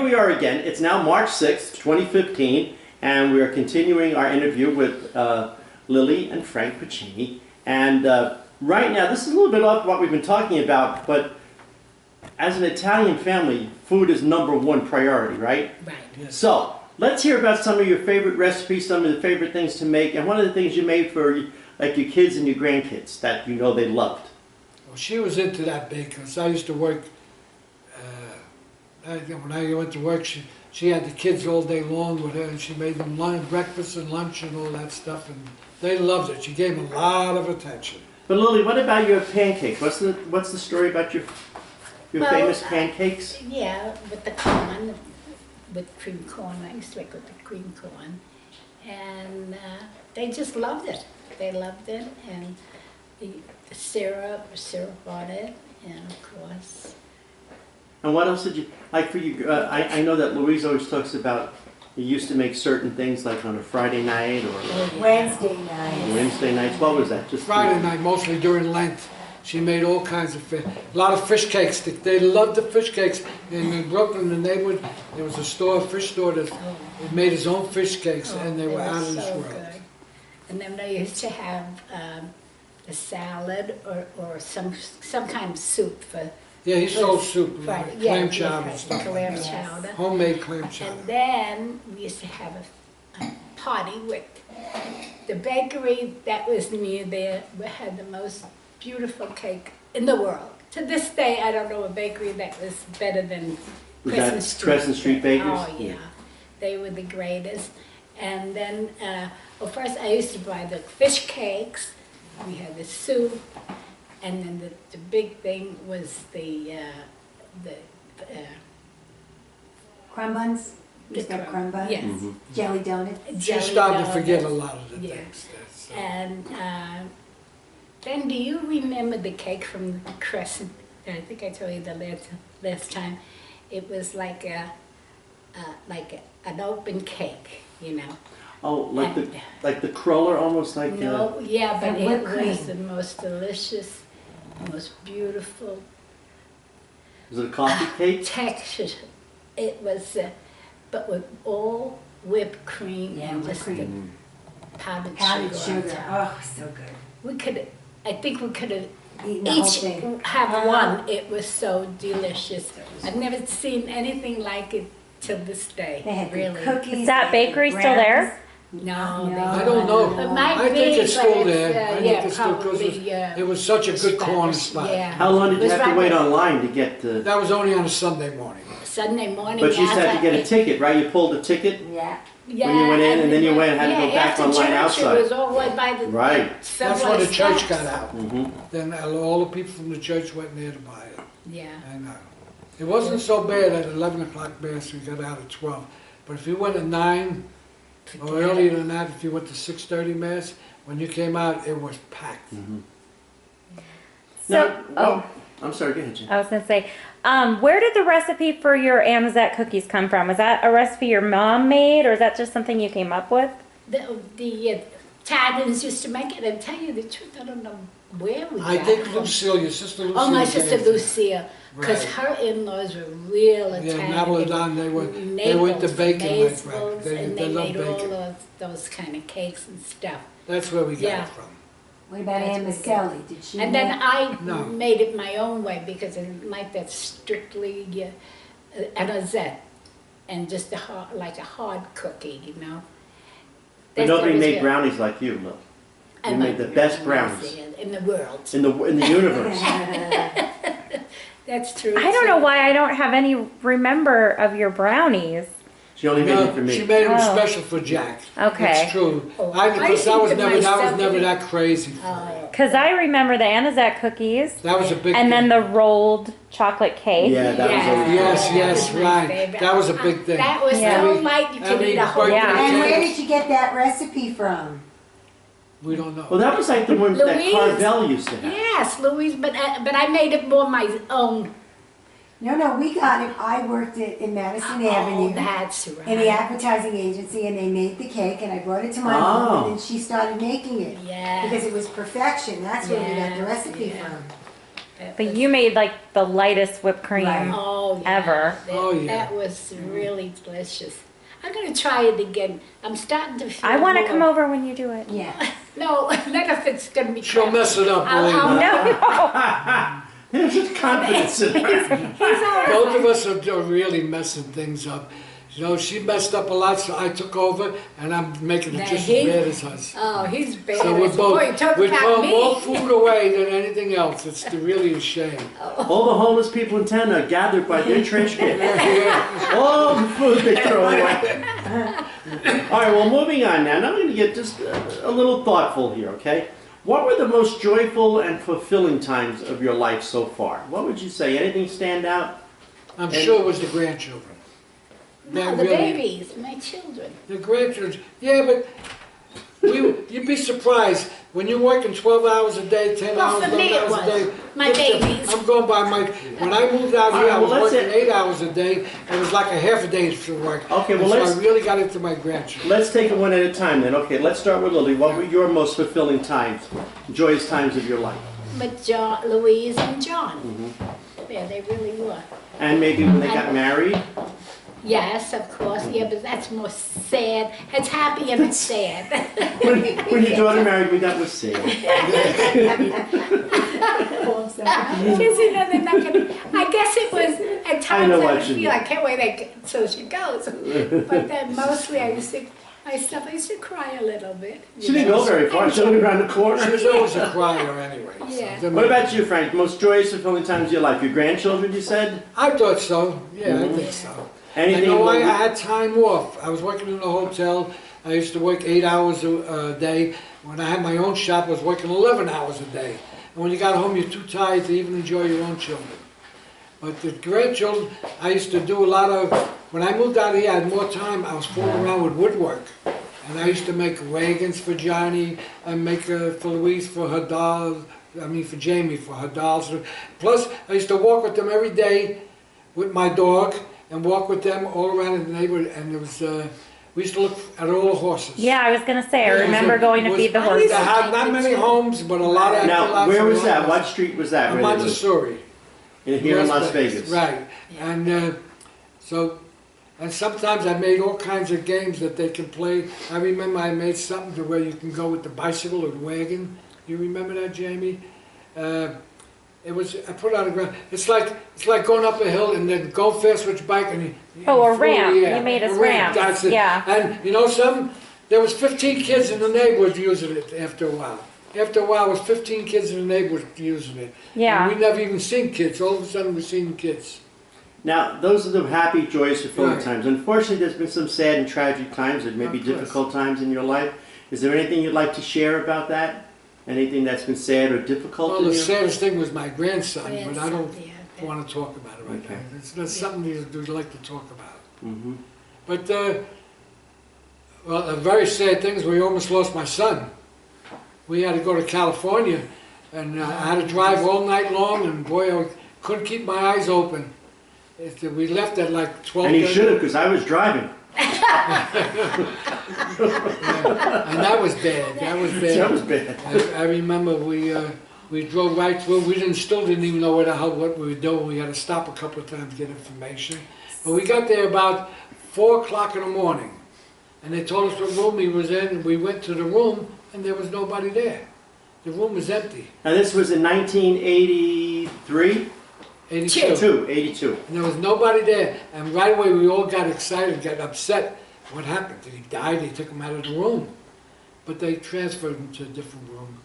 we are again. It's now March 6th, 2015, and we are continuing our interview with Lilly and Frank Puccini. And right now, this is a little bit off what we've been talking about, but as an Italian family, food is #1 priority, right? Right. Yes. So, let's hear about some of your favorite recipes, some of the favorite things to make, and one of the things you made for like your kids and your grandkids that you know they loved. Well, she was into that baking. So I used to work, when I went to work, she had the kids all day long with her, and she made them breakfast and lunch and all that stuff, and they loved it. She gave them a lot of attention. But Lily, what about your pancakes? What's the story about your famous pancakes? Yeah, with the corn, with cream corn. I used to make with the cream corn. And they just loved it. They loved it, and the syrup on it, and of course. And what else did you, like for you, I know that Louise always talks about you used to make certain things like on a Friday night or Wednesday night. Wednesday nights. What was that? Just Friday night, mostly during Lent, she made all kinds of fish, a lot of fish cakes. They loved the fish cakes. In Brooklyn, and there was a fish store that made his own fish cakes, and they were out of this world. Good. And then they used to have a salad or some kind of soup for. Yeah, he sold soup, Friday. clam chowder, stuff like Clam that. chowder. Homemade clam chowder. And then we used to have a party with the bakery that was near there. We had the most beautiful cake in the world. To this day, I don't know a bakery that was better than Crescent Street. Crescent Street Bakers? Oh yeah, they were the greatest. And then, well, first I used to buy the fish cakes. We had the soup, and then the big thing was the Crumb buns? You got crumb buns? Yes. Mm-hmm. Jelly donuts? She Jelly started to forget a donuts. lot of the Yeah. things. And then do you remember the cake from the Crescent? I think I told you the last time. It was like an open cake, you know. Oh, like the cruller, almost like No, yeah, but And it whipped was cream. the most delicious, most beautiful Was it a coffee cake? texture. It was, but with all whipped cream Yeah, and whipped just cream. the powdered Powdered sugar. sugar. on top. Oh, so good. We could, I think we could have Eating the whole each thing. have one. It was so delicious. I've never seen anything like it till this day. They had really. good cookies. Is that they had bakery still brownies. there? No, No. they I don't know. It might I think be, it's but still it's, there. I think yeah, it's still because probably, it was such a good corner Spanish, spot. Yeah. How long did It you was have to right wait there. online to get the... That was only on a Sunday morning. Sunday morning. But you used to have to get a after- ticket, right? You pulled a ticket? Yeah. Yeah, when you went in, and then you went and had to go back after online church, outside. It was all right by the Right. That's when the church got steps. out. Mm-hmm. Then all the people from the church went there to buy it. Yeah. And it wasn't so bad at 11 o'clock mass. We got out at 12. But if you went at 9 or earlier than that, if you went to 6:30 mass, when you came out, it was packed. Mm-hmm. So, I'm sorry, go ahead, Jen. I was going to say, where did the recipe for your anisette cookies come from? Was that a recipe your mom made, or is that just something you came up with? The Italians used to make it, and tell you the truth, I don't know where we I got think it from. Lucille, your sister Lucille. Oh, my sister gave it. Lucille, because Right. her in-laws were real Yeah, Italian. Napolitan, they were into Naples, baking like that. Naples, and They they love made baking. all of those kind of cakes and stuff. That's where we got Yeah. it from. What about Ann Maselli? Did she And then make- I No. made it my own way because I didn't like that strictly anisette and just like a hard cookie, you know. But That's nobody what was made good. brownies like you, Lil. I You made like the best brownies in the world. in the universe. That's true. I don't too. know why I don't have any remember of your brownies. She only made it for No, she me. made them Oh. special for Jack. Okay. It's true. Oh, Because I that was think never to myself, that crazy for her. Oh, Because I remember the anisette cookies, That was a big and then thing. the rolled chocolate cake. Yeah, that was yeah, always Yes, that yes, was my right. favorite. That was a big thing. That was Yeah. so light you could eat a whole. birthday Yeah. And where cakes, did you get that recipe from? we don't know. Well, that was like the one that Louise. Carvel used to have. Yes, Louise, but I made it more my own. No, we got it. I worked it in Madison Oh, Avenue that's right. in the advertising agency, and they made the cake, and I brought it to my Oh. mom, and then she started making it. Yeah. Because it was perfection. That's where we got the Yeah, recipe yeah. from. But you made like the lightest whipped cream Right. Oh, yeah. ever. That was really delicious. I'm going to try it again. I'm starting to feel I want to more- come over when you do it. Yeah. No, not if it's going to be She'll crappy. mess it up, I'll- believe me. I'll- No, There's just confidence in her. Both of us are really messing things up. You know, she messed up a lot, so I took over, and I'm making it Now just he- as bad as us. Oh, he's bad. So we're Boy, talk both, we about throw me. more food away than anything else. It's really a shame. All the homeless people in town are gathered by their trash can. All the food they throw away. All right, well, moving on now. Now I'm going to get just a little thoughtful here, okay? What were the most joyful and fulfilling times of your life so far? What would you say? Anything stand out? I'm sure it was the grandchildren. No, the babies, my children. The grandchildren, yeah, but you'd be surprised when you're working 12 hours a day, 10 Well, hours, for me 11 it hours a day. was. My babies. I'm going by my. When I moved out All here, right, I was well, let's working say- 8 hours a day. It was like a half a day to work. Okay, well, And so let's- I really got into my grandchildren. Let's take it one at a time then. Okay, let's start with Lily. What were your most fulfilling times, joyous times of your life? With John, Louise and John. Yeah, they really were. And maybe when they got married? Yes, of course. Yeah, but that's more sad. It's happy and it's sad. When your daughter married me, that was sad. Because, you know, they're not gonna, I guess it was, at times know I what would you feel, mean. I can't wait till she goes. But then mostly I used to, I used to cry a little bit. She didn't go very far. She lived around the She corner. was always a crier anyway. so Yeah. it didn't What matter. about you, Frank? Most joyous, fulfilling times of your life? Your grandchildren, you said? I thought so. Yeah, I think so. Anything? You know why? I Lily? had time off. I was working in a hotel. I used to work 8 hours a day. When I had my own shop, I was working 11 hours a day. And when you got home, you're too tired to even enjoy your own children. But the grandchildren, I used to do a lot of, when I moved out here, I had more time. I was fooling around with woodwork. And I used to make wagons for Johnny, and make for Louise for her dolls, for Jamie for her dolls. Plus, I used to walk with them every day with my dog, and walk with them all around the neighborhood. And it was, we used to look at all the horses. Yeah, I was gonna say. I It was remember going to was- feed the I horses. used They had not many homes, but a lot of Now, lots where of was that? homes. What street was that? In Where they lived? Montessori. Here in Las Vegas. Right. And and sometimes I made all kinds of games that they can play. I remember I made something to where you can go with the bicycle or the wagon. You remember that, Jamie? It was, I put it on the ground. It's like going up a hill and then go fast with your bike and you Oh, a flew in the ramp. air. You made us A ramp, ramps. that's it. Yeah. And you know there was 15 kids in the neighborhood using it after a while. After a while, it was 15 kids in the neighborhood using it. Yeah. And we never even seen kids. All of a sudden, we're seeing kids. Now, those are the happy, joyous, fulfilling Right. times. Unfortunately, there's been some sad and tragic times and maybe Of course. difficult times in your life. Is there anything you'd like to share about that? Anything that's been sad or difficult Well, in the your saddest thing was my grandson, but I don't Yeah. want to talk about it right Okay. now. That's something we'd like to talk about. Mhm. But, well, a very sad thing is we almost lost my son. We had to go to California, and I had to drive all night long, and boy, I couldn't keep my eyes open. We left at like 12. And you should have, because I was driving. And that was bad. That was bad. That was bad. I remember we drove right through. We still didn't even know where the hell what we were doing. We had to stop a couple of times to get information. But we got there about 4 o'clock in the morning, and they told us what room he was in. And we went to the room, and there was nobody there. The room was empty. Now, this was in 1983? 82. 82. And there was nobody there. And right away we all got excited, got upset. What happened? Did he die? They took him out of the room. But they transferred him to a different room.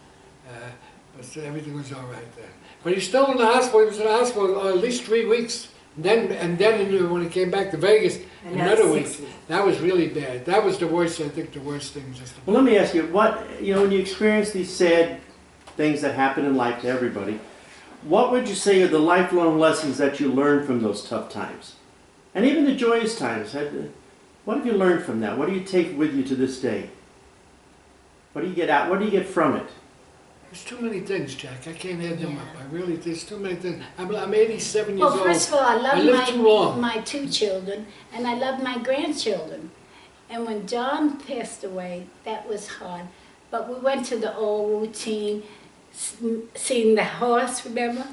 But everything was all right there. But he's still in the hospital. He was in the hospital at least 3 weeks. And then when he came back to Vegas, And now another 6 week. weeks. That was really bad. That was the worst, I think, the worst thing. Well, let me ask you, when you experience these sad things that happen in life to everybody, what would you say are the lifelong lessons that you learned from those tough times? And even the joyous times. What have you learned from that? What do you take with you to this day? What do you get out? What do you get from it? There's too many things, Jack. I can't add them up. There's too many things. I'm 87 years Well, old. first of all, I I lived too long. love my 2 children, and I love my grandchildren. And when John passed away, that was hard. But we went to the old routine, seeing the horse, remember?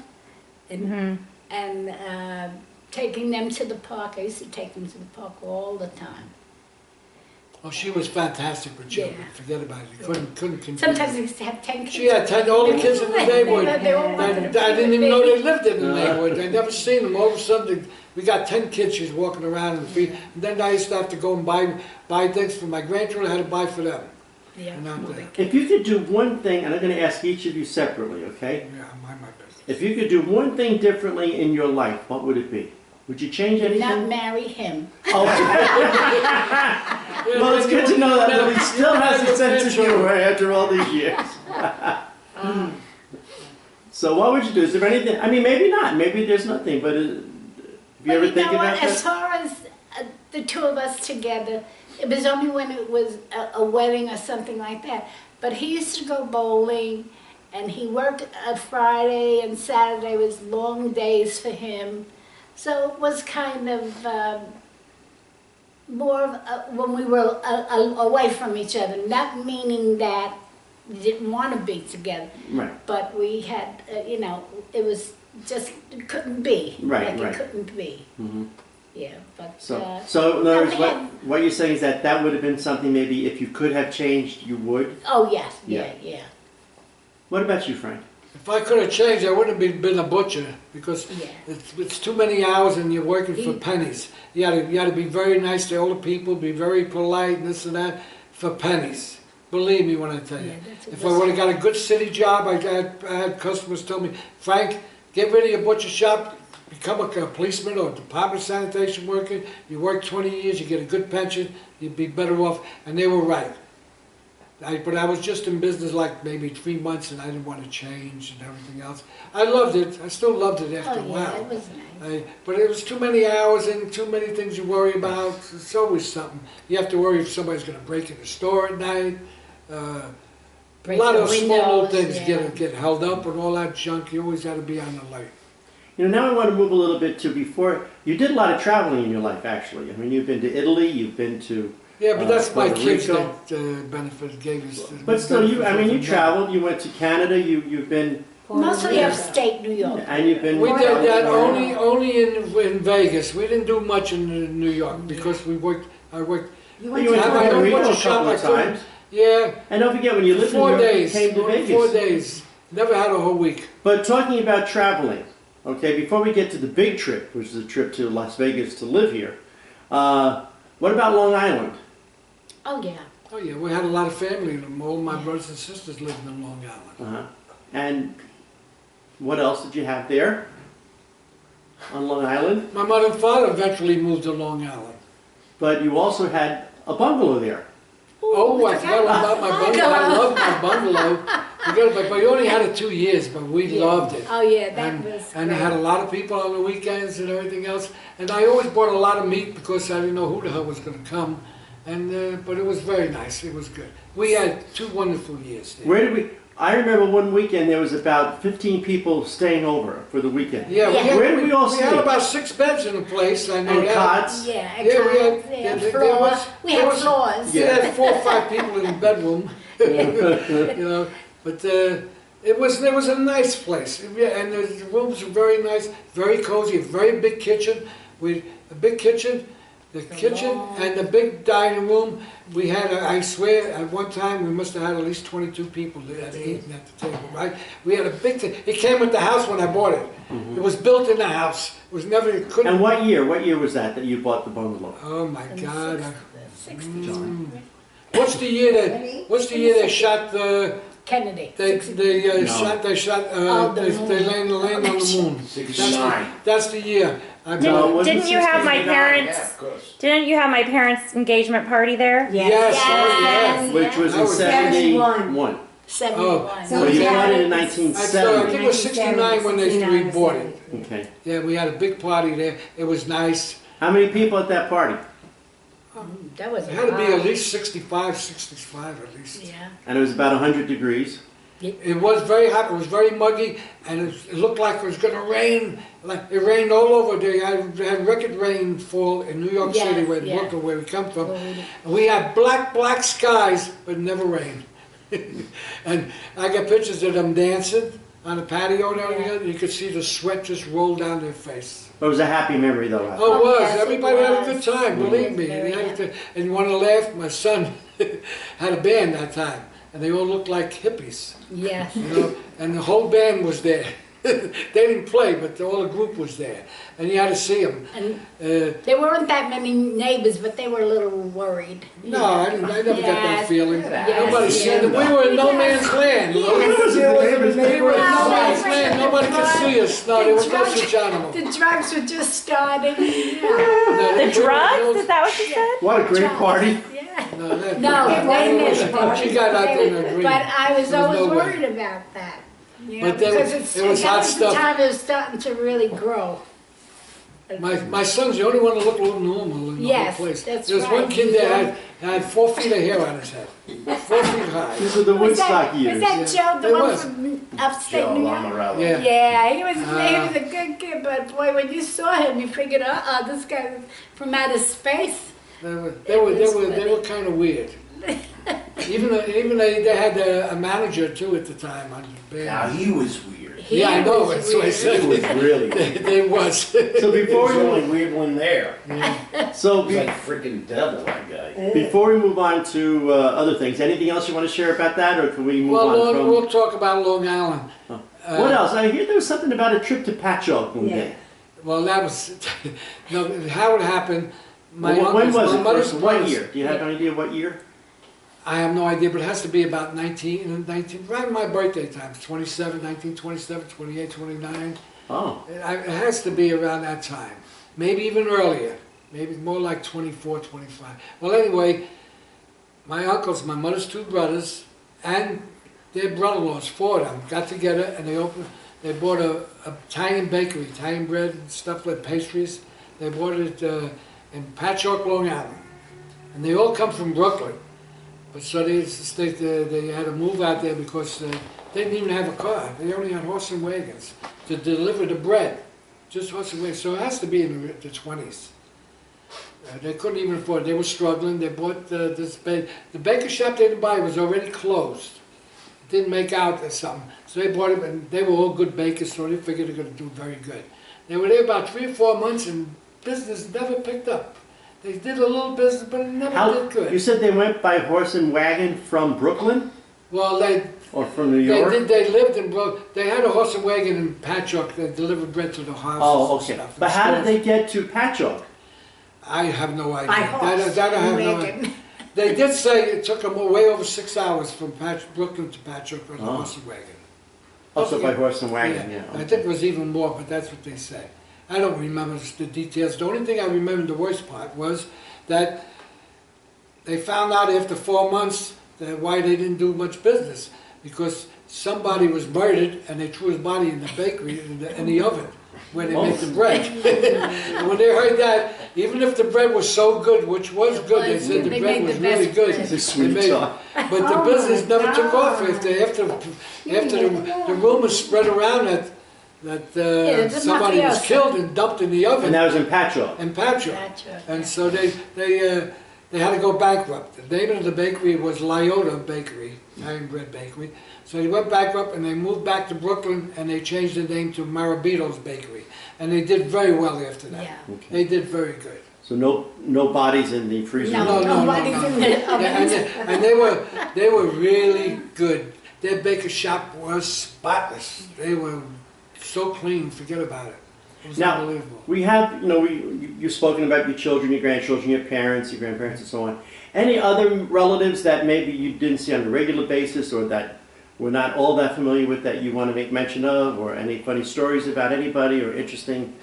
and taking them to the park. I used to take them to the park all the time. Oh, she was fantastic with children. Yeah. Forget about it. You couldn't compete. Sometimes I used to have 10 kids. She had 10 older kids in the neighborhood. They all wanted to I be didn't with even know me. they lived in the neighborhood. I'd never seen them. All of a sudden, we got 10 kids. She's walking around and feed. And then I used to have to go and buy things for my grandchildren. I had to buy for them. Yeah. And I'm there. If you could do one thing, and I'm going to ask each of you separately, okay? Yeah, I mind my business. If you could do one thing differently in your life, what would it be? Would you change Did not anything? marry him. Oh. Well, it's good to know that Lily still has a sense of humor after all these years. So what would you do? Is there anything, I mean, maybe not, maybe there's nothing, but have you But ever you think know what? about As that? far as the two of us together, it was only when it was a wedding or something like that. But he used to go bowling, and he worked Friday and Saturday was long days for him. So it was kind of more of when we were away from each other, not meaning that we didn't want to be together, Right, but we had, you know, it was just, it couldn't be. Right, like right. It couldn't be, mhm. yeah, but. So in other words, we had- what you're saying is that would have been something maybe if you could have changed, you would? Oh, yes, Yeah. yeah. What about you, Frank? If I could have changed, I wouldn't have been a butcher because Yeah. it's too many hours and you're working for pennies. You had to be very nice to older people, be very polite and this and that for pennies. Believe me when I tell you. Yeah, that's what If I was- would have got a good city job, I had customers tell me, Frank, get rid of your butcher shop, become a policeman or department of sanitation worker. You work 20 years, you get a good pension, you'd be better off. And they were right. But I was just in business like maybe 3 months and I didn't want to change and everything else. I loved it. I still loved it after a Oh, yeah, while. it was nice. But it was too many hours and too many things you worry about. It's always something. You have to worry if somebody's going to break in the store at night. A Break lot the of small little windows, things yeah. get held up and all that junk. You always got to be on the alert. You know, now I want to move a little bit to before, you did a lot of traveling in your life, actually. I mean, you've been to Italy, you've been to, Yeah, but that's my Puerto kids Rico. that benefit gave us. but still, you traveled, you went to Canada, you've been, Mostly upstate New York. and you've been. We did that California. only in Vegas. We didn't do much in New York because I worked. You You went went to to I Puerto don't Rico want to a shop couple of like that. times. Yeah, And don't forget, when you lived in New 4 York, days. you came to Vegas. 4 days. Never had a whole week. But talking about traveling, okay, before we get to the big trip, which is a trip to Las Vegas to live here, what about Long Island? Oh, yeah. Oh yeah, we had a lot of family. All my brothers and sisters lived in Long Island. Uh-huh. And what else did you have there on Long Island? My mother and father eventually moved to Long Island. But you also had a bungalow there. Oh, I forgot about my bungalow. I loved my bungalow. Forgot about, but we only had it 2 years, but we Yeah. loved it. Oh, yeah, that And, was and I great. had a lot of people on the weekends and everything else. And I always bought a lot of meat because I didn't know who the hell was going to come. And but it was very nice. It was good. We had 2 wonderful years there. Where did we? I remember one weekend there was about 15 people staying over for the weekend. Yeah, Yeah. Where did we all we had sleep? about 6 beds in the place. I know And that. cots. Yeah, and Yeah, we had- cots, yeah, yeah, there floor. was- We there had was- floors. We had 4 or 5 people in the bedroom. You know, but it was a nice place. Yeah, and the rooms were very nice, very cozy, a very big kitchen. A big kitchen. The kitchen and the big dining room, we had, I swear, at one time, we must have had at least 22 people there eating at the table, right? We had a big thing. It came with the house when I bought it. It was built in the house. It was never, it couldn't. And what year? What year was that you bought the bungalow? Oh my God. 60s. What's the year they shot the, Kennedy. they No. shot, Oh, the they moon. landed on the moon. 69. That's the year. I No, bought it it. wasn't Didn't you have my 69. parents? Yeah, of course. Didn't you have my parents' engagement party there? Yes, oh yeah. Which was That in was 71. 71. So you Yeah. bought it in I think 1970. it was 69 when we bought it. Okay. Yeah, we had a big party there. It was nice. How many people at that party? That was It had to be at lot. least 65 at least. Yeah. And it was about 100 degrees. It was very hot, it was very muggy, and it looked like it was going to rain. Like it rained all over. They had record rainfall in New York Yes, City, where yeah. Brooklyn, where we come from. Well, And we had black skies, but it never rained. And I got pictures of them dancing. on the patio there. You could see the sweat just roll down their face. It was a happy memory, though. Oh, it was. Yes, it Everybody had a was. good time, believe me. Very And you want to laugh? My son had a band that time, and they all looked like hippies, Yes. you know. And the whole band was there. They didn't play, but all the group was there, and you had to see them. And there weren't that many neighbors, but they were a little worried. No, I never got that Yes. feeling. Yes, Nobody yes. said that. We were in no man's land. Yes. We were in no man's Yes. land. Nobody could see us. No, there was no such animal. The drugs were just starting. Yeah. No, The drugs? Is that what you said? What a great party. Yeah. No, that- No, they missed She got out there in her dream. But I was There was always no way. worried about that. Yeah, But there because was- it was that hot was stuff. the time it was starting to really grow. My son's the only one that looked a little normal in the Yes, whole place. that's There was one right. kid that had 4 feet of hair on his head. 4 feet high. These were the Was Woodstock that, years. was that Joe, the It one was. from upstate New York? Yeah. Yeah, he was a good kid, but boy, when you saw him, you figured, this guy is from outer space. They were kind of weird. Even they had a manager too at the time on the Now band. he was weird. Yeah, I know. was That's what I weird. said. He was really weird. They was. So He before was we the only weird one there. so He was be- like freaking devil, that guy. before we move on to other things, anything else you want to share about that, or can we move Well, on from? we'll talk about Long Island. What else? I hear there was something about a trip to Patchogue one Yeah. day. Well, that was no. How it happened? My Well, when uncles, was my it? mother's First? What brothers- year? Do you have an idea what year? I have no idea, but it has to be about 19, right my birthday times, 27, 1927, 28, 29. Oh, It has to be around that time, maybe even earlier, maybe more like 24, 25. Well, anyway, my uncles, my mother's 2 brothers, and their brother-in-laws, 4 of them, got together and they bought a Italian bakery, Italian bread and stuff like pastries. They bought it in Patchogue, Long Island, and they all come from Brooklyn. But so they had to move out there because they didn't even have a car. They only had horse and wagons to deliver the bread, just horse and wagons. So it has to be in the 20s. They couldn't even afford it. They were struggling. They bought this bake. The baker shop they didn't buy was already closed. It didn't make out or something. So they bought it, and they were all good bakers, so they figured they were going to do very good. They were there about 3 or 4 months, and business never picked up. They did a little business, but it never did good. you said they went by horse and wagon from Brooklyn Well, they or from New York? They lived in They had a horse and wagon in Patchogue that delivered bread to the houses. Oh, and okay. stuff, But and how did stores. they get to Patchogue? I have no idea. By horse That I have and no wagon. idea. They did say it took them way over 6 hours from Brooklyn to Patchogue on the Oh. horse and wagon. Also by Yeah. horse and wagon, yeah. I think it was even more, but that's what they say. I don't remember the details. The only thing I remember, the worst part, was that they found out after 4 months that why they didn't do much business. Because somebody was murdered and they threw his body in the bakery, in the oven, where they make the bread. And when they heard that, even if the bread was so good, which was good, they said the They bread made was the best really good. bread. It's a sweet They made- talk. But the Oh business my never took off God. after the rumors spread around that the somebody was mafioso. killed and dumped in the oven And that was in Patchogue. in Patchogue. Patchogue, And so they had to go bankrupt. The name of the bakery was Lyota Bakery, Italian bread bakery. So they went bankrupt and they moved back to Brooklyn and they changed the name to Marabito's Bakery. And they did very well after that. Yeah. Okay. They did very good. So no bodies in the freezer. No. Nobody's in the Yeah, and they were really good. Their baker shop was spotless. They were so clean, forget about it. It was Now, unbelievable. we have, you've spoken about your children, your grandchildren, your parents, your grandparents, and so on. Any other relatives that maybe you didn't see on a regular basis or that we're not all that familiar with that you want to make mention of, or any funny stories about anybody or interesting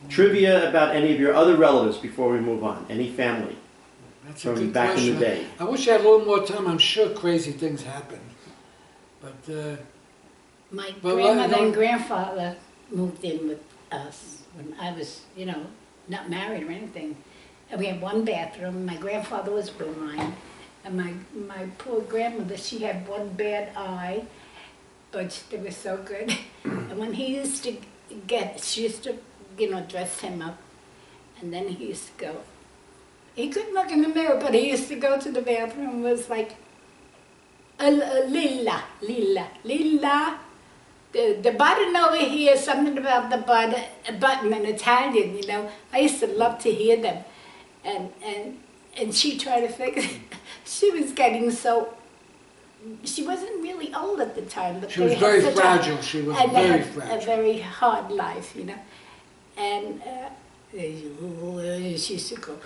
trivia about any of your other relatives before we move on? Any family That's a from good back question. in the day? I wish I had a little more time. I'm sure crazy things happen. But My But grandmother what- and grandfather moved in with us when I was, not married or anything. And we had one bathroom. My grandfather was blind. And my poor grandmother, she had one bad eye, but they were so good. And when he used to she used to, dress him up. And then he used to go. He couldn't look in the mirror, but he used to go to the bathroom. It was like, Lilla, Lilla, Lilla. the button over here, something about the button in Italian, you know. I used to love to hear them. And she tried to fix it. She was getting so, she wasn't really old at the time. But She was they had very such fragile. She was and they very had fragile. a very hard life, you know. And she used to go,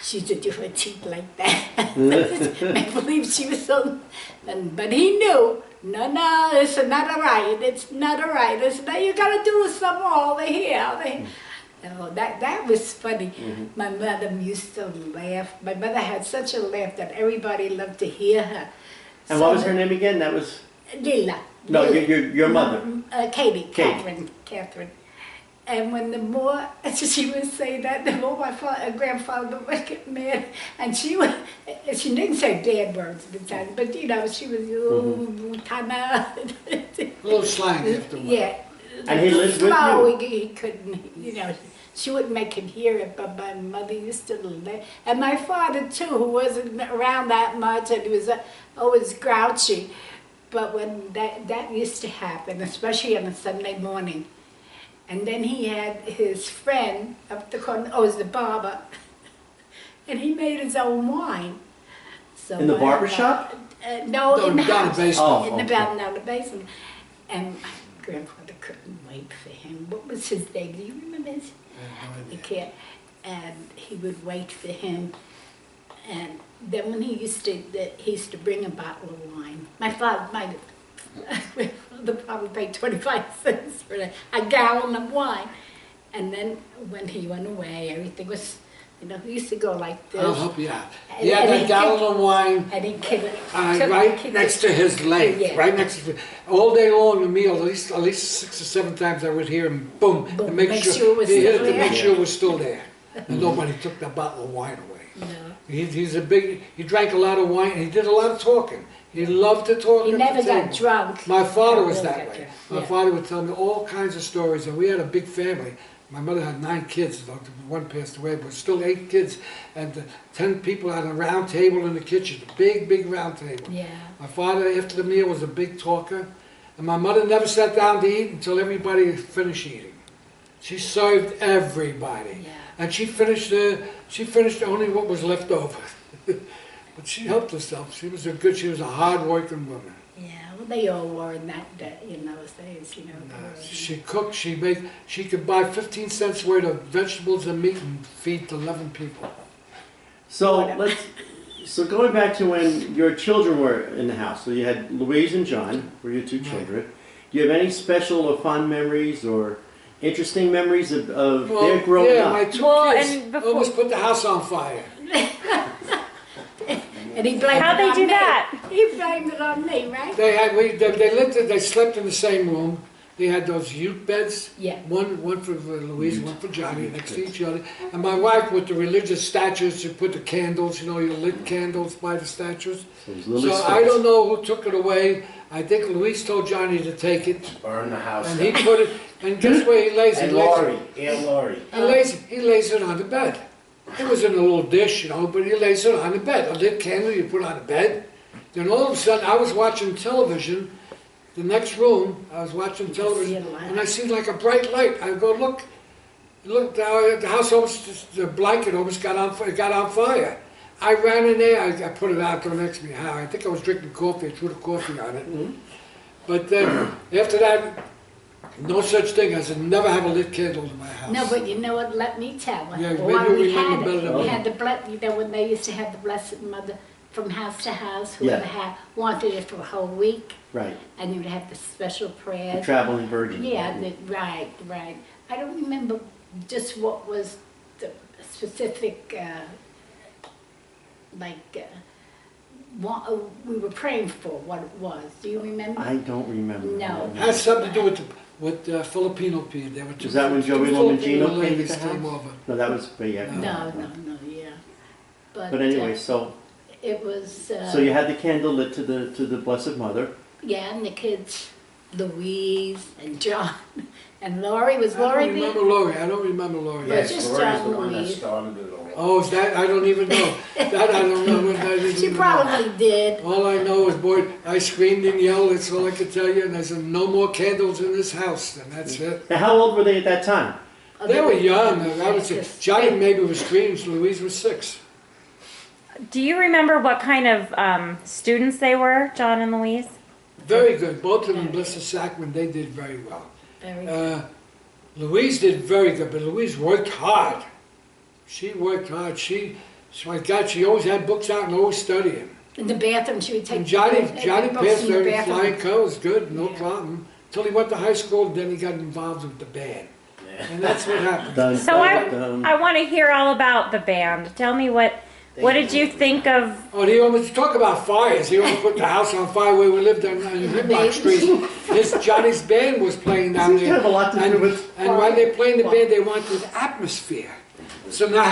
she used to do her teeth like that. Make believe she was so, but he knew, no, it's not all right, it's not all right. It's not, you gotta do some more over here. Oh, that was funny. My mother used to laugh. My mother had such a laugh that everybody loved to hear her. And what was her name again? That was Lila. no, Lila. your mother. Katie. Catherine. And when the more she would say that, the more my grandfather would get mad. And she didn't say bad words at the time, but you know, she was, Tana. A little slang after a while. Yeah. And he lived with slow, you? he couldn't, you know, she wouldn't make him hear it, but my mother used to laugh. And my father too, who wasn't around that much, and he was always grouchy. But when that used to happen, especially on a Sunday morning, and then he had his friend up the corner, it was the barber, and he made his own wine. So In the barber shop? No, in the down house. the basement. Oh, In the okay. down the basement. And my grandfather couldn't wait for him. What was his name? Do you remember his? I have no You idea. can't. And he would wait for him. And then when he used to bring a bottle of wine. My grandfather probably paid 25 cents for a gallon of wine. And then when he went away, everything was, you know, he used to go like this. I'll help you out. And- He had and that he gallon took- of wine And he took right next to his leg, Yeah. right next to all day long. The meal, at least 6 or 7 times, I would hear him boom, Boom, and make make sure sure it was he hit still it to make there. sure it was still there. And nobody took the bottle of wine away. No. He drank a lot of wine. And he did a lot of talking. He loved to talk. He at never the got table. drunk. My father was Never that got way. drunk. My Yeah. father would tell me all kinds of stories, and we had a big family. My mother had 9 kids, though one passed away, but still 8 kids, and 10 people at a round table in the kitchen, a big round table. Yeah. My father, after the meal, was a big talker, and my mother never sat down to eat until everybody finished eating. She served everybody, Yeah. and she finished only what was left over. But she helped herself. She was a hard-working woman. Yeah, well, they all were in in those days, you know. She cooked, she baked, she could buy 15 cents worth of vegetables and meat and feed 11 people. So so going back to when your children were in the house, so you had Louise and John, were your 2 children. Do you have any special or fond memories or interesting memories of their growing my up? 2 Well, kids and before- almost put the house on fire. And he blamed How'd it they on do me. that? He blamed it on me, right? They slept in the same room. They had those youth beds, Yeah. one for Louise, one for Johnny, next to each other. And my wife, with the religious statues, she put the candles, you lit candles by the statues. So it was Lily's So I don't know who took it away. I think Louise told Johnny to take it, Burn the house and he down. put it. And guess where he lays it? And Laurie, Aunt Laurie. He lays it on the bed. It was in a little dish, but he lays it on the bed. A lit candle you put on the bed. Then all of a sudden, I was watching television. The next room, I was watching television, and I see like a bright light. I go, look, the house almost, the blanket almost got on fire. I ran in there, I put it out there next to me. I think I was drinking coffee, I threw the coffee on it. But then, after that, no such thing as never have a lit candle in my house. No, but you know what? Let me tell you. Yeah, Why maybe we you remember had better it. than We me. had the you know, when they used to have the Blessed Mother from house to house, whoever wanted it for a whole week, Right, and you would have the special the prayers. traveling virgin. Yeah, right. I don't remember just what was the specific, what we were praying for, what it was. Do you remember? I don't remember. No. It has something to do with Filipino people. There were Was that when Joey Filipino Lomagino came to ladies the came house? over. No, that was way after. No, yeah. But anyway, so it was. you had the candle lit to the Blessed Mother. Yeah, and the kids Louise and John and Laurie. Was I don't Laurie remember there? Laurie. I don't remember Laurie. Yes. Yes, just Lori's John the one that Louise. started it all. Oh, is that? I don't even know. That I don't know. I didn't She even know. probably did. All I know is, boy, I screamed and yelled. That's all I could tell you. And I said, no more candles in this house. And that's it. Now, how old were they at that time? They were young. I would say Yes. Johnny maybe was 3, Louise was 6. Do you remember what kind of students they were, John and Louise? Very good. Both of them, bless the sacrament, they did very well. Very good. Louise did very good, but Louise worked hard. She worked hard. My God, she always had books out and always studying. In the bathroom, she would take. And Johnny books passed in the her bathroom. flying colors, good, no Yeah. problem. Until he went to high school, then he got involved with the band. And that's what happened. Dun, So dun, dun. I want to hear all about the band. Tell me what did you think of? Oh, he almost talk about fires. He almost put the house on fire where we lived on Rimlock Street. Johnny's band was playing down Seems to there. have a lot to do with. And while they playing the band, they wanted atmosphere. So now I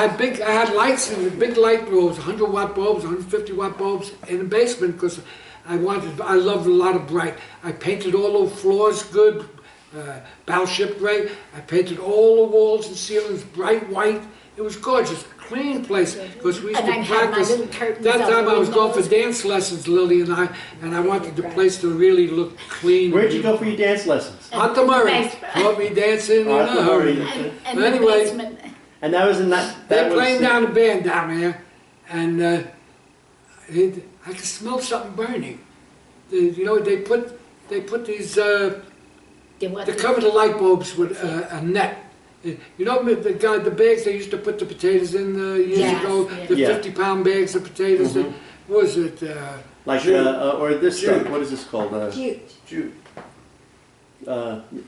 had lights and big light bulbs, 100-watt bulbs, 150-watt bulbs in the basement because I loved a lot of bright. I painted all the floors good, battleship gray. I painted all the walls and ceilings bright white. It was gorgeous, clean place because we used And to I had my practice. little curtains That up time I was going for windows. dance lessons, Lily and I wanted the place to really look clean. Where'd you go for your dance lessons? Arthur Murray Basement. taught me dancing in a Arthur hurry. Murray. And But the anyway, basement. And that was in that. They're That playing was. down the band down there, and I could smell something burning. They put these they cover the light bulbs with a net. You know the bags they used to put the potatoes in years Yes, ago, yes. the Yeah. 50-pound bags of potatoes. Mhm. What was it? Like, Jute. or this Jute. stuff. What is this called? Cute. Jute.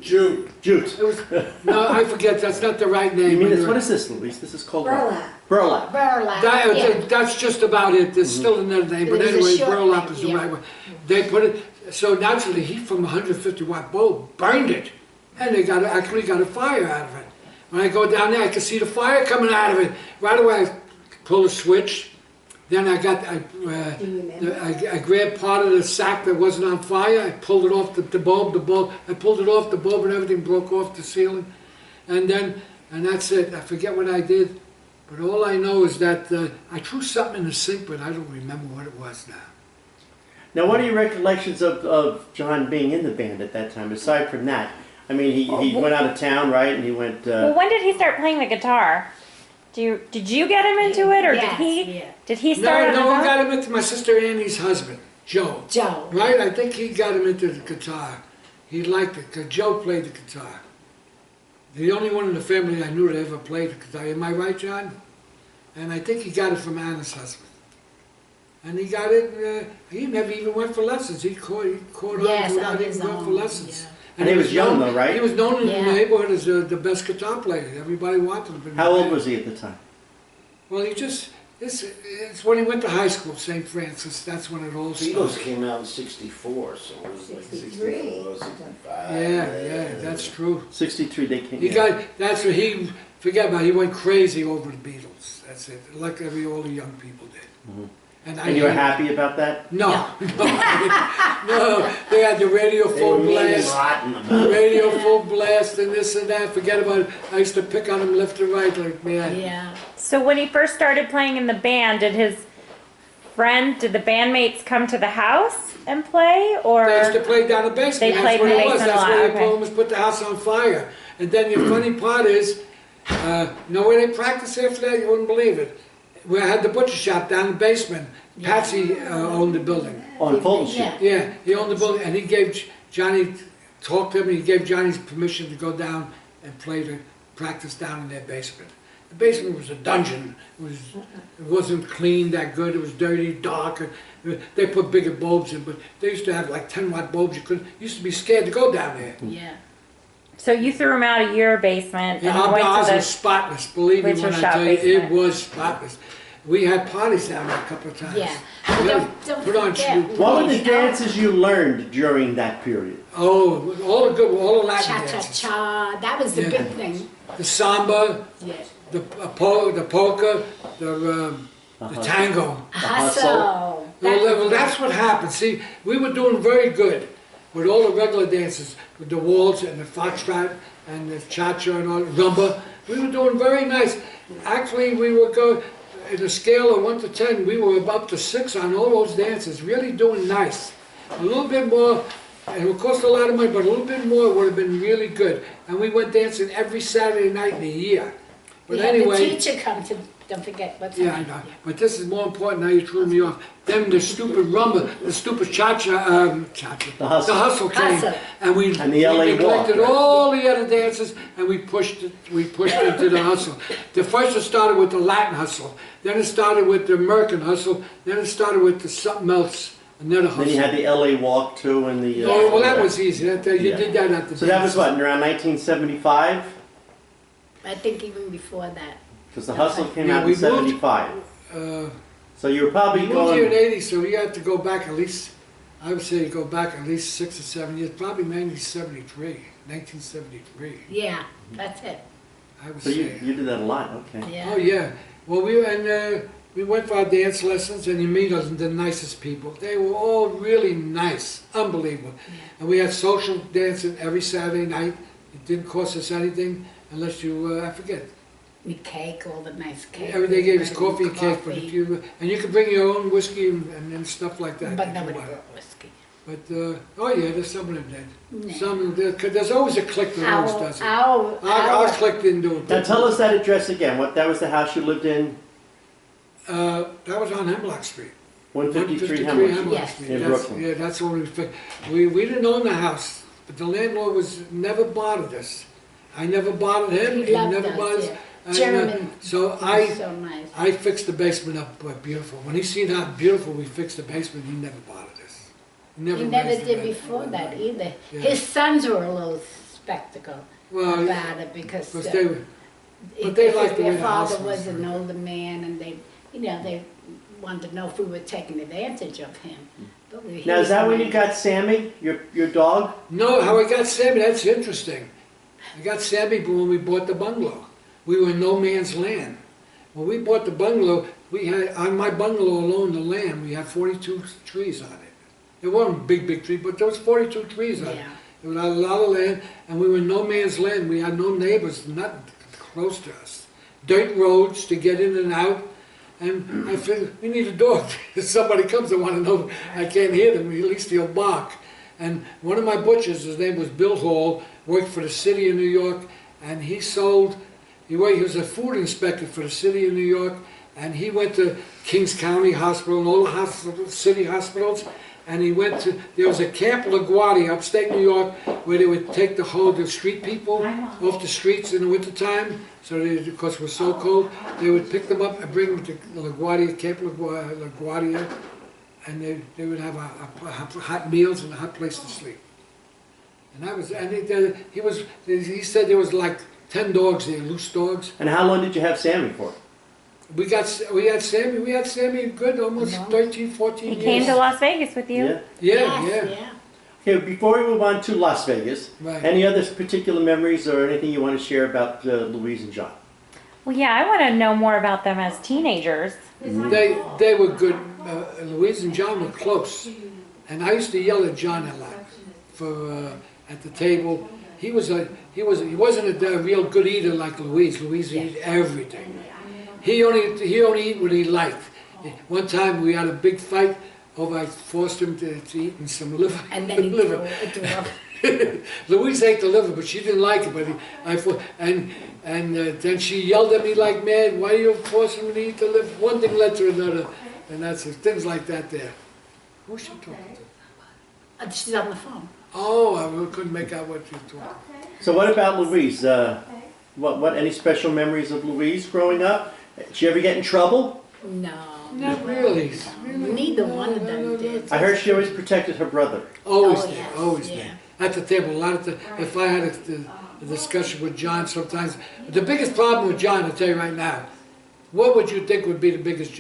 June. Jute. It was no, I forget. That's not the right name. You mean this? anyway. What is this, Louise? This is called Burlap. Burlap. Burlap. That, that's just about it. There's still another name, but There's a anyway, short burlap name, is the yeah. right one. They put it, so naturally heat from a 150-watt bulb burned it, and they actually got a fire out of it. When I go down there, I can see the fire coming out of it. Right away, I pull a switch. Then I grabbed part of the sack that wasn't on fire. I pulled it off the bulb. I pulled it off the bulb, and everything broke off the ceiling. And that's it. I forget what I did. But all I know is that I threw something in the sink, but I don't remember what it was now. Now, what are your recollections of John being in the band at that time? Aside from that, I mean, he went out of town, right? And he went. Well, when did he start playing the guitar? Did you get him into it, or Yes, yeah. did he start No, on I his got own? him into my sister Annie's husband, Joe. Joe. Right? I think he got him into the guitar. He liked it, because Joe played the guitar. The only one in the family I knew that ever played the guitar. Am I right, John? And I think he got it from Anna's husband. And he got it, he never even went for lessons. He caught Yes, on to it, on and his even went for own, lessons. yeah. And he was young, though, right? He was known in Yeah. the neighborhood as the best guitar player. Everybody wanted him. How old was he at the time? Well, it's when he went to high school, St. Francis. That's when it all Beatles started. came out in '64, so it was like 63. 64, 65. Yeah, that's true. 63, they came. He got, that's what he, forget about it, he went crazy over the Beatles. That's it, like all the young people did. Mhm. And you were happy about that? No, no, they had the radio They full were mean and blast. rotten about it. Radio full blast and this and that, forget about it. I used to pick on him left and right like, man. Yeah. So when he first started playing in the band, did the bandmates come to the house and play, or? They used to play down the basement. They That's played what in the it was. basement a That's lot, where the okay. problem was, put the house on fire. And then the funny part is, you know where they practiced after that? You wouldn't believe it. We had the butcher shop down in the basement. Patsy owned the building. On Fulton Street. Yeah. Yeah, he owned the building, and he gave Johnny, talked to him, and he gave Johnny's permission to go down and practice down in their basement. The basement was a dungeon. It wasn't clean that good. It was dirty, dark. And they put bigger bulbs in, but they used to have like 10-watt bulbs. You used to be scared to go down there. Yeah. So you threw him out of your basement Yeah, and our went house to was the. spotless. Believe me butcher when I shop tell you, it basement. was spotless. We had parties down there a couple of times. Yeah. Really Don't put on forget, shoes. What were the we- dances you learned during that period? Oh, all the Latin Cha cha dances. cha. That was the Yeah. big thing. The samba, Yeah. the polka, the tango. Hustle. Well, that's what happened. See, we were doing very good. with all the regular dances, with the waltz and the foxtrot and the cha-cha and all, rumba. We were doing very nice. Actually, we were going, in a scale of 1 to 10, we were up to 6 on all those dances, really doing nice. A little bit more, and it would cost a lot of money, but a little bit more would have been really good. And we went dancing every Saturday night in the year. But We had anyway, the teacher come to, don't forget what's her yeah, I name. know. But this is more important. Now you threw me off. Then the stupid rumba, the stupid cha-cha, The hustle. came, Hustle. and we And the LA walk, neglected right? all the other dances, and we pushed into the hustle. The first it started with the Latin hustle, then it started with the American hustle, then it started with the something else, another hustle. Then you had the LA walk too, and the. Oh, well, that was easy. You Yeah. did that at the. So that was dance. what, around 1975? I think even before that. Because the hustle came Yeah, out we in moved- 75. Uh, So you were probably We moved here in going. '80, so we had to go back at least, I would say go back at least 6 or 7 years, probably 1973. Yeah, that's it. I would So you say. did that a lot, okay. Yeah. Oh, yeah. Well, we went for our dance lessons, and you meet us, the nicest people. They were all really nice, unbelievable. And we had social dancing every Saturday night. It didn't cost us anything unless you, I forget. We cake, all the nice cake. They gave us coffee and cake, but if you, and you could bring your own whiskey and stuff like that. But if you nobody wanted. brought whiskey. But, oh yeah, there's some of them did. No. Some, there's always a clique that always does it. Our clique didn't do it. Now tell us that address again. What, that was the house you lived in? That was on Hemlock Street. 153 153 Hemlock Hemlock Yes. Street. in That's- Brooklyn. Yeah, that's when we didn't own the house, but the landlord never bothered us. I never bothered him, He he loved never us, bothered us. yeah. And, German. so So nice. I fixed the basement up beautiful. When he seen how beautiful we fixed the basement, he never bothered us. He never raised the did rent. before that either. Yeah. His sons were a little skeptical Well, about it because because they were, but they liked the way their the house father was. was an older man and they wanted to know if we were taking advantage of him. But he Now is was that when nice. you got Sammy, your dog? No, how I got Sammy, that's interesting. I got Sammy when we bought the bungalow. We were in no man's land. When we bought the bungalow, we had, on my bungalow alone, the land, we had 42 trees on it. It wasn't big trees, but there was 42 trees on it. Yeah. It was a lot of land, and we were in no man's land. We had no neighbors, nothing close to us. Dirt roads to get in and out. And I figured, we need a dog. If somebody comes and want to know, I can't hear them, at least he'll bark. And one of my butchers, his name was Bill Hall, worked for the city of New York, and he was a food inspector for the city of New York, and he went to Kings County Hospital and all the hospitals, city hospitals, and he went to, there was a Camp LaGuardia, upstate New York, where they would take the street people off the streets in the wintertime, so because it was so cold, they would pick them up and bring them to LaGuardia, Camp LaGuardia, and they would have hot meals and a hot place to sleep. And that was, and he said there was like 10 dogs there, loose dogs. And how long did you have Sammy for? We had Sammy good almost 13, 14 He years. came to Las Vegas with you. Yeah. Yeah, Yes, yeah. Okay, before we move on to Las Vegas, Right. any other particular memories or anything you want to share about Louise and John? Well, yeah, I want to know more about them as teenagers. They were good. Louise and John were close, and I used to yell at John a lot for at the table. He wasn't a real good eater like Louise. Louise would eat everything. He only eat what he liked. One time we had a big fight over. I forced him to eat some liver. And then he liver. threw it. Louise ate the liver, but she didn't like it. But then she yelled at me like mad. Why are you forcing me to eat the liver? One thing led to another, and that's it. Things like that. There. Who's she talking to? She's on the phone. Oh, I couldn't make out what you were talking. So what about Louise? What any special memories of Louise growing up? Did she ever get in trouble? No. Not really. Neither one of them did. I heard she always protected her brother. Always Oh, did. yes, Always yeah. did. At the table, a lot of if I had a discussion with John, sometimes the biggest problem with John, I'll tell you right now. What would you think would be the biggest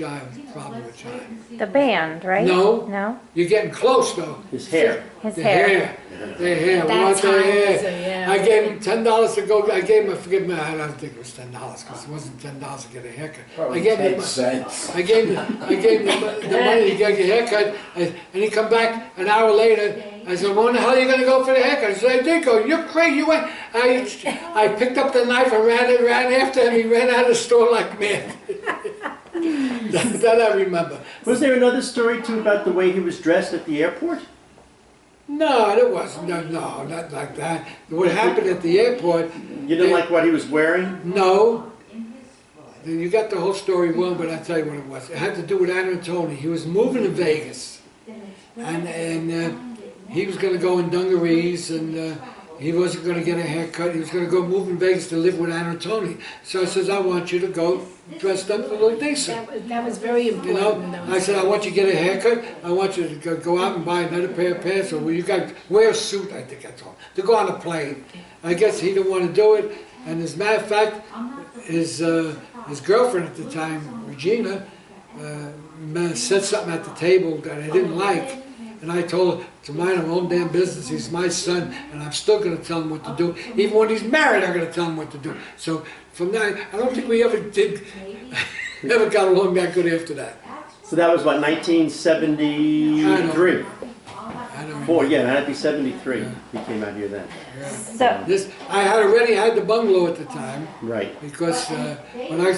problem with John? The band, right? No. No? You're getting close though. His hair. His The hair. hair. The hair. We That want the time hair. was yeah. I gave him $10 to go. I gave him. Forgive me. I don't think it was $10 because it wasn't $10 to get a haircut. I Probably gave 10 him. cents. I gave him the money to get a haircut, and he come back an hour later, I said, well, when the hell are you going to go for the haircut? He said, I did go. You're crazy. You went. I picked up the knife and ran after him. He ran out of the store like mad. that I remember. Was there another story too about the way he was dressed at the airport? No, there wasn't. No, not like that. What happened at the airport? You didn't like what he was wearing? No. You got the whole story wrong, but I'll tell you what it was. It had to do with Anna and Tony. He was moving to Vegas, and he was going to go in dungarees, and he wasn't going to get a haircut. He was going to go move in Vegas to live with Anna and Tony. So I says, I want you to go dressed up a little decent. That was very important. You know, I said, I want you to get a haircut. I want you to go out and buy another pair of pants, or you got wear a suit. I think that's all to go on a plane. I guess he didn't want to do it, and as a matter of fact, his girlfriend at the time, Regina, said something at the table that I didn't like. And I told her to mind my own damn business. He's my son, and I'm still going to tell him what to do. Even when he's married, I'm going to tell him what to do. So from that, I don't think we ever got along that good after that. So that was what, 1973? I don't Four, know. yeah, that'd be 73. He came out here then. So, I had already had the bungalow at the time Right. because when I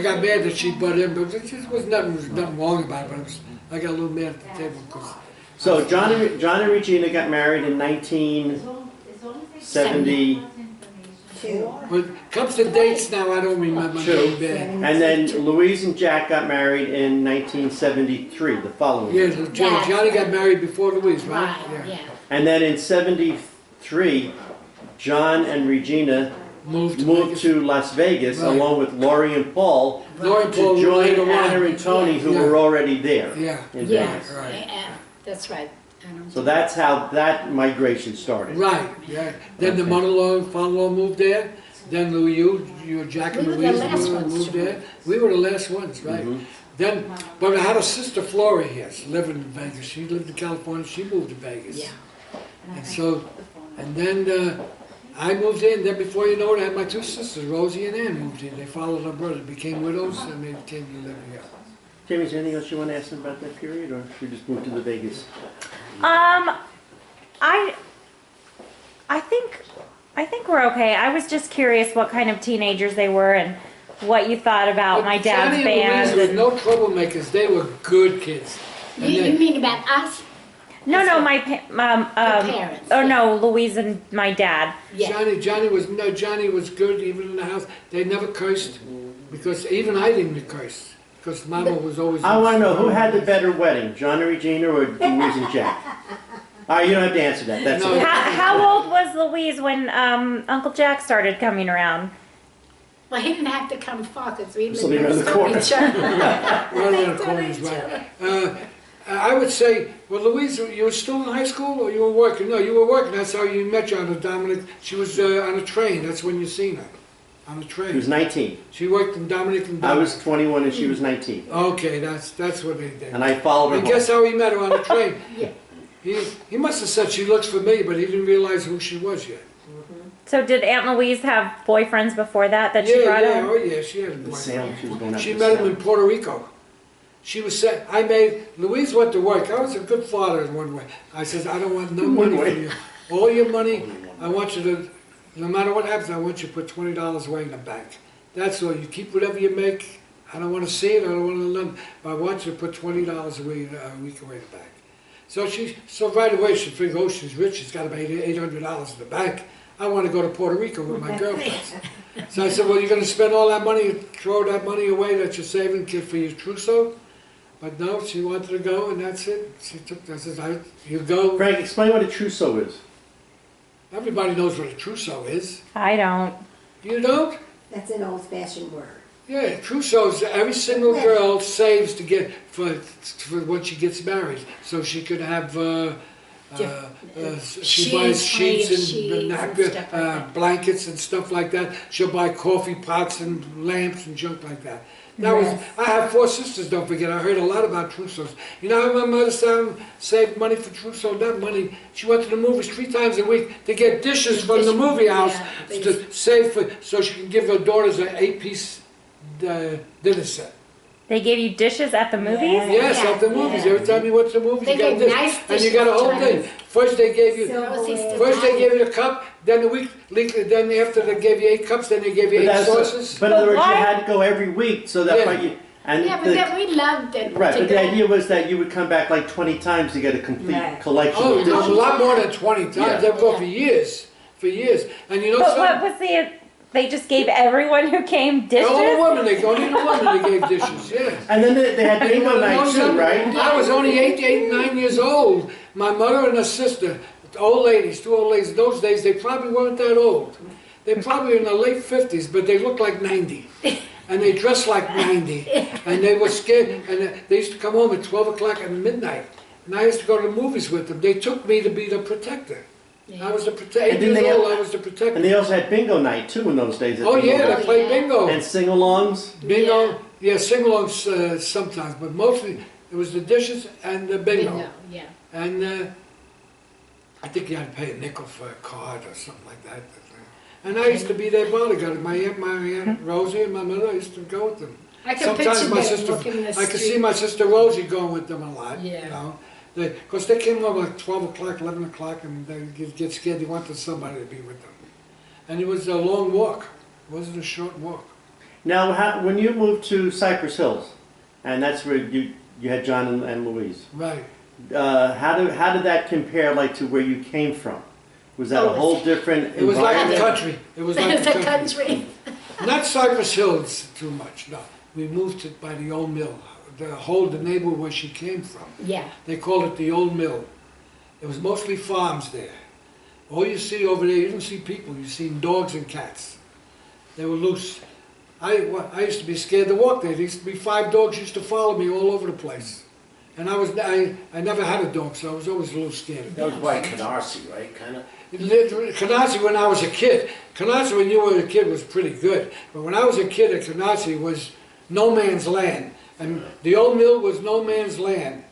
got mad that she butt in, but there just was nothing wrong about it. But I got a little mad at the table because. So John and Regina got married in 1970. When it comes to dates now, I don't remember. I'm Two. getting bad. And then Louise and Jack got married in 1973, the following year. Yeah, Johnny got married before Louise, right? Right, yeah. And then in 73, John and Regina Moved moved to Las Vegas Right. along with Laurie and Paul Laurie and Paul to join later on. Anna and Tony, who Yeah. were already there Yeah. in Yeah, Vegas. Right. that's right. So that's how that migration started. Right, yeah. Then the mother-in-law and father-in-law moved there. Then you, Jack and We were the Louise last ones moved to there. move. We were the last ones, right? Mhm. Then, but I had a sister, Flora, here. She lived in Vegas. She lived in California. She moved to Vegas. Yeah. And so, and then I moved in. Then before you know it, I had my two sisters, Rosie and Ann, moved in. They followed our brother, became widows, and they came to live here. Jamie, is there anything else you want to ask them about that period, or should we just move to the Vegas? I think we're okay. I was just curious what kind of teenagers they were and what you thought about my dad's Johnny band. and Louise were no troublemakers. They were good kids. And You they- mean about us? No, my parents, oh yeah. no, Louise and my dad. Yeah. Johnny was good even in the house. They never cursed because even I didn't curse because Mama was always. I want to know who had the better wedding, John and Regina or Louise and Jack? All right, you don't have to answer that. That's No. it. How old was Louise when Uncle Jack started coming around? Well, he didn't have to come far because we So lived they were in the next to corner. each other. Right around the Next to corners, each right. other. I would say, well, Louise, you were still in high school or you were working? No, you were working. That's how you met John and Dominic. She was on a train. That's when you seen her. On a train. She was 19. She worked in Dominic and I Dominic. was 21 and she was 19. Okay, that's what they did. And I followed her And home. guess how he met her on a train? Yeah. He must have said she looks familiar, but he didn't realize who she was yet. So did Aunt Louise have boyfriends before that she brought yeah, in? oh yeah, she had a The boyfriend. Salem, she was going out She to met him Salem. in Puerto Rico. She was saying, Louise went to work. I was a good father in one way. I said, I don't want no money way. from you. All your money, I want you to, no matter what happens, I want you to put $20 away in the bank. That's all. You keep whatever you make. I don't want to see it. I don't want to learn. But I want you to put $20 away a week away in the bank. So right away she figured, oh, she's rich. She's got about $800 in the bank. I want to go to Puerto Rico with my girlfriends. So I said, well, you're going to spend all that money, throw that money away that you're saving for your trousseau? But no, she wanted to go, and that's it. She took. I said, you go. Frank, explain what a trousseau is. Everybody knows what a trousseau is. I don't. You don't? That's an old-fashioned word. Yeah, trousseaux. Every single girl saves to get for when she gets married, so she could have. She buys sheets and napkins, stuff like that. blankets and stuff like that. She'll buy coffee pots and lamps and junk like that. That was. I have 4 sisters. Don't forget. I heard a lot about trousseaux. You know how my mother saved money for trousseau? Not money. She went to the movies 3 times a week to get dishes from the movie house Yeah, to save for, so she can give her daughters an 8-piece dinner set. They gave you dishes at the movies? Yes, at the movies. Every time you went to the movies, They you got gave this. nice And you got a whole dishes, thing. First they gave you, Silverware. first they gave you the cup, then then after they gave you 8 cups, then they gave you 8 that's- sauces. But in other words, you Why? had to go every week, so that's Yeah. why you. And Yeah, but the- then we loved it. right, to but the go. idea was that you would come back like 20 times to get a complete Right. collection Oh, of there was a dishes. lot more than 20 times. Yeah. They go for years, And you know But what something? was they just gave everyone who came dishes? Only the women they gave dishes, yeah. And then they had bingo night too, right? I was only 9 years old. My mother and her sister, old ladies, 2 old ladies, those days they probably weren't that old. They probably were in their late 50s, but they looked like 90. And they dressed like 90. And they were scared. And they used to come home at 12 o'clock at midnight. And I used to go to the movies with them. They took me to be the protector. I was the protector. 8 And then years they- old, I was the protector. And they also had bingo night too in those days. at Oh bingo yeah, night. they played yeah. bingo. And sing-alongs. Bingo, yeah, sing-alongs sometimes, but mostly it was the dishes and the bingo. Bingo, yeah. And I think you had to pay a nickel for a card or something like that. And I used to be their bodyguard. My aunt Rosie and my mother, I used to go with them. I can Sometimes picture my them sister, walking the I could see street. my sister Rosie going with them a lot. Yeah. You know, because they came home like 12 o'clock, 11 o'clock, and they get scared. They wanted somebody to be with them. And it was a long walk. It wasn't a short walk. Now, when you moved to Cypress Hills, and that's where you had John and Louise, Right. how did that compare like to where you came from? Was that a Oh, whole different It was like the environment? country. It was like It's the a country. country. Not Cypress Hills too much, no. We moved to by the old mill. The neighborhood where she came from. Yeah. They called it the old mill. It was mostly farms there. All you see over there, you didn't see people, you see dogs and cats. They were loose. I used to be scared to walk there. There used to be 5 dogs used to follow me all over the place. And I never had a dog, so I was always a little scared. That was by Canarsie, right, kinda? Canarsie when I was a kid. Canarsie when you were a kid was pretty good. But when I was a kid at Canarsie was no man's land. And the old mill was no man's land.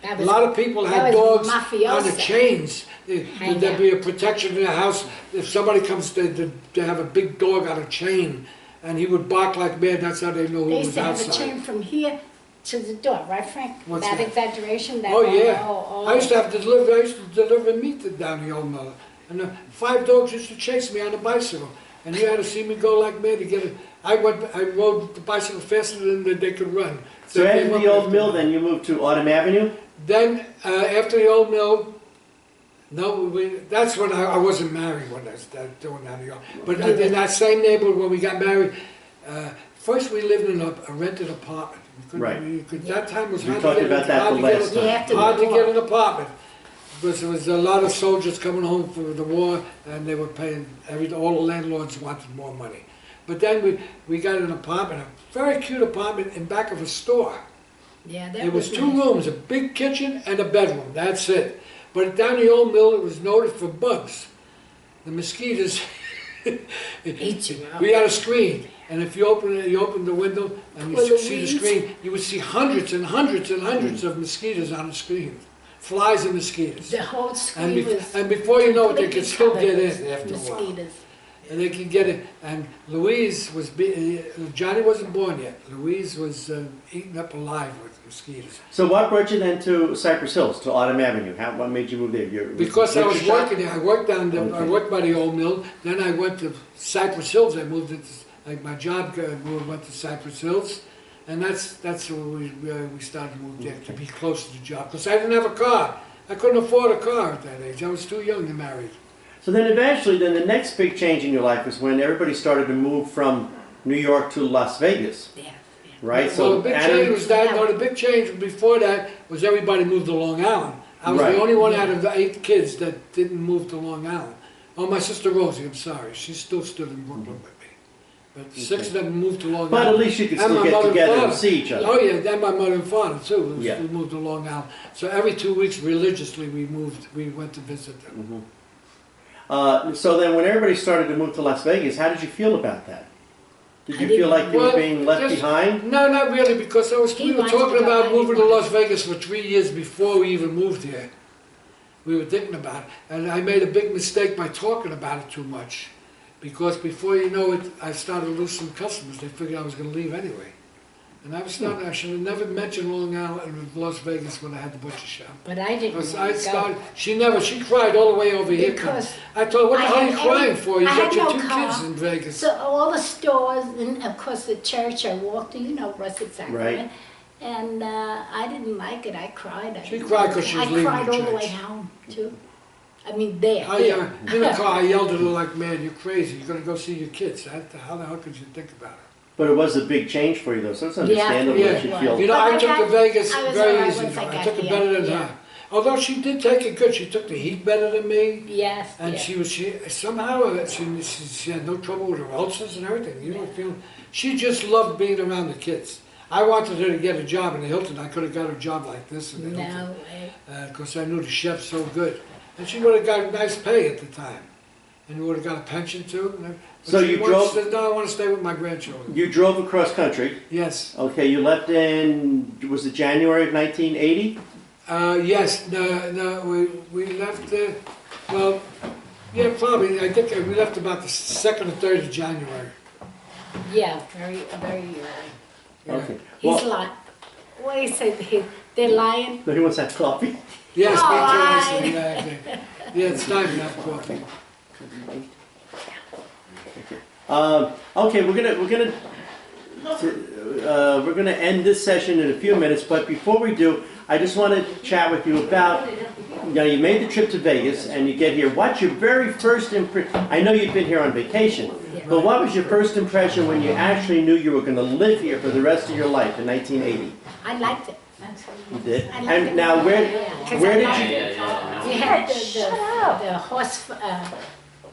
That A was, lot of people had that was dogs mafioso. on the chains. I There'd know. be a protection in the house. If somebody comes to have a big dog on a chain, and he would bark like mad, that's how they know who they used was to have a outside. chain from here to the door, right, Frank? What's that that? exaggeration? That Oh yeah, oh, I used to have to deliver. I used to deliver meat down the old mill, and 5 dogs used to chase me on a bicycle, and you had to see me go like mad to get it. I rode the bicycle faster than they could run. So they after came the up old after mill, me. then you moved to Autumn Avenue? Then after the old mill, that's when I wasn't married when I was doing that. But in that same neighborhood when we got married, first we lived in a rented apartment. Right. That time was We hard talked to get, about that hard the to get, last You have to hard to walk. get an apartment. Because there was a lot of soldiers coming home from the war, and they were paying, all the landlords wanted more money. But then we got an apartment, a very cute apartment in back of a store. Yeah, that It was 2 nice. rooms, a big kitchen and a bedroom, that's it. But down the old mill, it was noted for bugs. The mosquitoes, Eat you up. we had a screen, and if you open the window and Well, you see the Louise. screen, you would see hundreds and hundreds and hundreds of mosquitoes on the screen. Flies and mosquitoes. The whole screen was And before you know it, they completely could still covered get with in after a while. mosquitoes. And they could get it. And Louise Johnny wasn't born yet. Louise was eaten up alive with mosquitoes. So what brought you then to Cypress Hills, to Autumn Avenue? What made you move there? Because I was butcher shop? working there. I worked down there. I Okay. worked by the old mill. Then I went to Cypress Hills. I moved into my job. Went to Cypress Hills, and that's where we started to move there to be close to the job. Because I didn't have a car. I couldn't afford a car at that age. I was too young to marry. So then eventually, then the next big change in your life was when everybody started to move from New York to Las Vegas, Yeah. right? Well, the big Adam- change was that. No, the big change before that was everybody moved to Long Island. I was Right. the only one out of the 8 kids that didn't move to Long Island. Oh, my sister Rosie, I'm sorry. She still stood in Brooklyn with me. But 6 of them moved to Long But Island. at least you could And still my get mother and together and father. see each other. Oh yeah, then my mother and father too. Yeah. We moved to Long Island. So every 2 weeks, religiously, we went to visit them. So then when everybody started to move to Las Vegas, how did you feel about that? Did you I didn't- feel like you were Well, being left just- behind? No, not really, because He we were wanted to talking go about moving to anyway. Las Vegas for 3 years before we even moved here. We were thinking about it, and I made a big mistake by talking about it too much, because before you know it, I started to lose some customers. They figured I was going to leave anyway, And I was starting, I should have never mentioned Long Island or Las Vegas when I had the butcher shop. But I didn't Because want I to go. started, she cried all the way over here. Because I told her, what the I hell are you had crying every- for? You I got had your no 2 car. kids in Vegas. So all the stores, and of course the church I walked to, you know, Russet Sacrament. Right. And I didn't like it. I cried. She cried 'cause she was leaving I cried the all the way church. home too. I mean, there. In the car, I yelled at her like, man, you're crazy. You're going to go see your kids. How the hell could you think about it? But it was a big change for you, though, so it's Yeah. understandable Yeah. that you Well, feel. You know, But I I took got- to Vegas I was very alright easy. once I I got took it here, better than yeah. her. Although she did take it good. She took the heat better than me. Yes. And yes. she somehow she had no trouble with her ulcers and everything. You know, she just loved being around the kids. I wanted her to get a job in the Hilton. I could have got a job like this in the Hilton. No way. Because I knew the chef so good. And she would have got a nice pay at the time. And would have got a pension too. But So she you wanted- drove- She said, no, I want to stay with my grandchildren. You drove across country. Yes. Okay, you left in, was it January of 1980? Yes, we left, well, yeah, probably, I think we left about the 2nd or 3rd of January. Yeah, very, very early. Yeah. Okay. He's Well, lying. What do you say? They're lying. no, he wants that coffee. Yes, Oh, me too, I- exactly. Yeah, it's time to have coffee. Okay, we're gonna end this session in a few minutes, but before we do, I just want to chat with you about, you know, you made the trip to Vegas and you get here. What's your very first impression? I know you've been here on vacation, but what was your first impression when you actually knew you were going to live here for the rest of your life in 1980? I liked it. You did? I liked And it. now where did liked you, it. We had Shut up. the horse,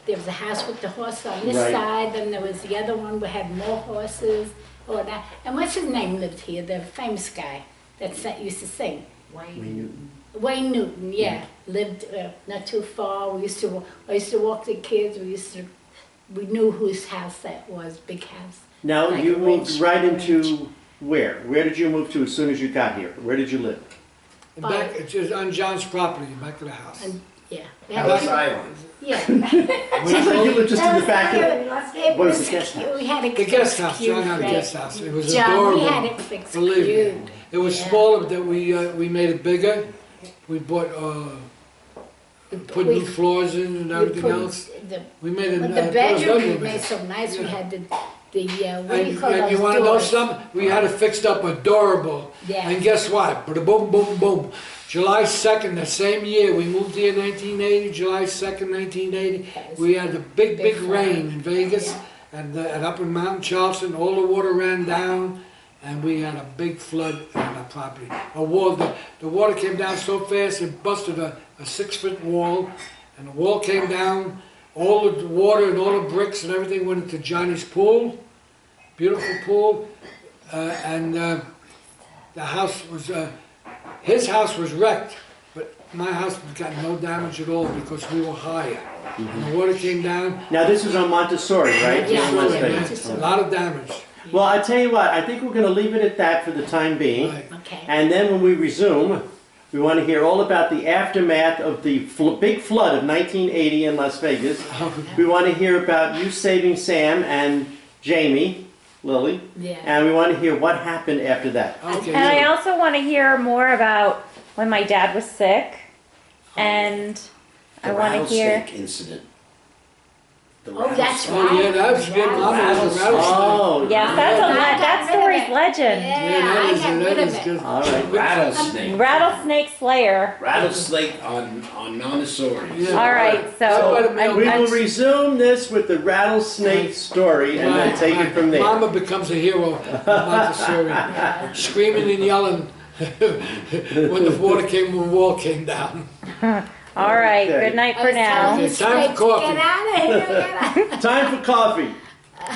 there was a house with the horse on this Right. side, and there was the other one that had more horses. Or that. And what's his name lived here, the famous guy that used to sing? Wayne Newton, yeah. Lived not too far. I used to walk the kids. We knew whose house that was, big house. now Like you a moved ranch, right ranch. into where? Where did you move to as soon as you got here? Where did you live? And back, it's just on John's property, back of the house. And yeah. Ellis Island. Yeah. Seems like you live just in the back of It What is was the guest house? We had it The guest fixed house, cute, John had a right? guest house. It was John, adorable. we had it fixed Believe cute. me. It was Yeah. smaller that we made it bigger. We bought, put We- new floors in and we everything put else. the- We made it. But the bedroom we made so nice. We had the what do you call And those you want to know doors? something? We had it fixed up adorable. Yeah. And guess what? Boom, boom, boom. July 2nd, the same year, we moved here in 1980, July 2nd, 1980. We had a big flood. rain in Vegas and up in Mount Charleston, all the water ran down and we had a big flood on our property. The water came down so fast it busted a 6-foot wall and the wall came down. All the water and all the bricks and everything went into Johnny's pool, beautiful pool, and the house was, his house was wrecked, but my house got no damage at all because we were higher. And the water came down, Now this was on Montessori, right? Yeah, In Las yeah, Vegas. Montessori. a lot of damage. Well, I tell you what, I think we're going to leave it at that for the time being. Right. Okay. And then when we resume, we want to hear all about the aftermath of the big flood of 1980 in Las Vegas. We want to hear about you saving Sam and Jamie, Lily. Yeah. And we want to hear what happened after that. Okay. And I also want to hear more about when my dad was sick, and I The want to hear. rattlesnake incident. The Oh, that's rattlesnake. Oh yeah, that was good. Mama was a rattlesnake. Oh, Yes, that's I got that rid of story's it. legend. Yeah, that I is- got that rid of is it. good. all right. Rattlesnake. Rattlesnake Slayer. Rattlesnake on Montessori. Yeah. All right, so So, We will resume this with the rattlesnake story and then take it from there. Mama becomes a hero of Montessori, screaming and yelling when the water came, when the wall came down. all right. Okay. Good night I for was now. telling you Okay, time for straight to coffee. Get out of here. Get out. Time for coffee.